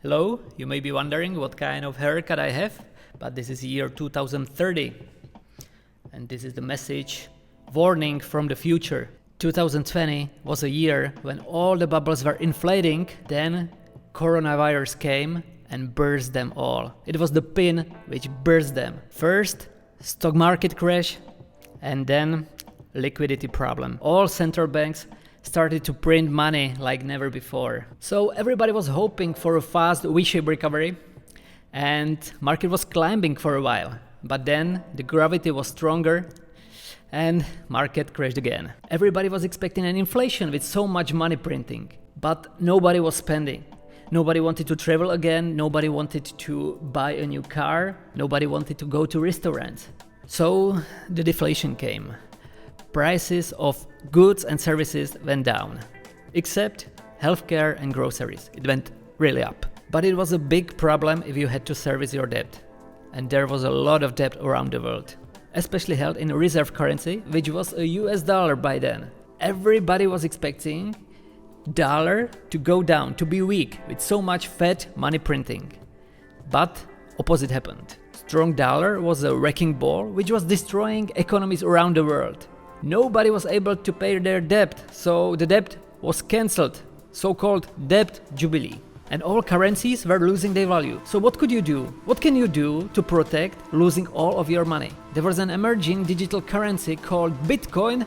Hello, you may be wondering what kind of haircut I have, but this is year 2030. And this is the message, warning from the future. 2020 was a year when all the bubbles were inflating, then coronavirus came and burst them all. It was the pin which burst them. First, stock market crash, and then liquidity problem. All central banks started to print money like never before. So everybody was hoping for a fast V-shaped recovery, and market was climbing for a while. But then the gravity was stronger and market crashed again. Everybody was expecting an inflation with so much money printing, but nobody was spending. Nobody wanted to travel again, nobody wanted to buy a new car, nobody wanted to go to restaurants. So the deflation came. Prices of goods and services went down, except healthcare and groceries. It went really up. But it was a big problem if you had to service your debt. And there was a lot of debt around the world, especially held in a reserve currency, which was a US dollar by then. Everybody was expecting dollar to go down, to be weak, with so much Fed money printing. But opposite happened. Strong dollar was a wrecking ball, which was destroying economies around the world. Nobody was able to pay their debt, so the debt was cancelled, so-called debt Jubilee. And all currencies were losing their value. So what could you do? What can you do to protect losing all of your money? There was an emerging digital currency called Bitcoin,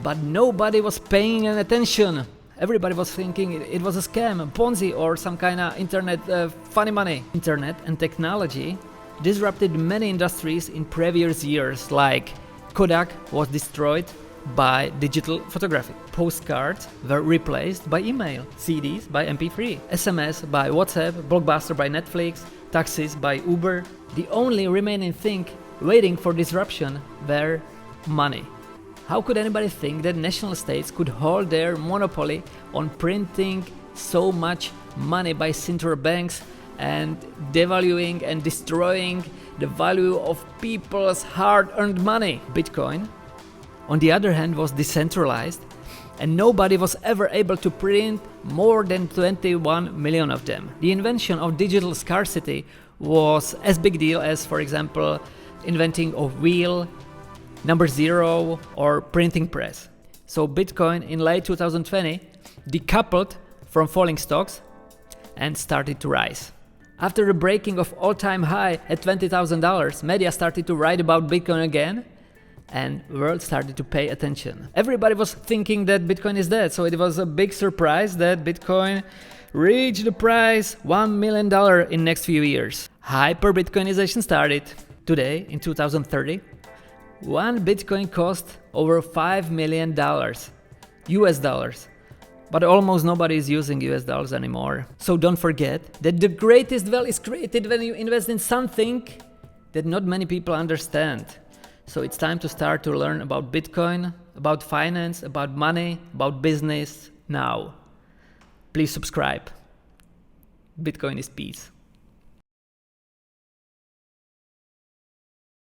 but nobody was paying attention. Everybody was thinking it was a scam, a Ponzi, or some kind of internet funny money. Internet and technology disrupted many industries in previous years, like Kodak was destroyed by digital photography. Postcards were replaced by email, CDs by MP3, SMS by WhatsApp, Blockbuster by Netflix, taxis by Uber. The only remaining thing waiting for disruption were money. How could anybody think that national states could hold their monopoly on printing so much money by central banks and devaluing and destroying the value of people's hard-earned money? Bitcoin, on the other hand, was decentralized, and nobody was ever able to print more than 21 million of them. The invention of digital scarcity was as big deal as, for example, inventing of wheel, number zero, or printing press. So Bitcoin in late 2020 decoupled from falling stocks and started to rise. After the breaking of all-time high at $20,000, media started to write about Bitcoin again, and the world started to pay attention. Everybody was thinking that Bitcoin is dead, so it was a big surprise that Bitcoin reached the price $1 million in next few years. Hyper-Bitcoinization started. Today, in 2030, one Bitcoin cost over $5 million, US dollars. But almost nobody is using US dollars anymore. So don't forget that the greatest wealth is created when you invest in something that not many people understand. So it's time to start to learn about Bitcoin, about finance, about money, about business now. Please subscribe. Bitcoin is peace.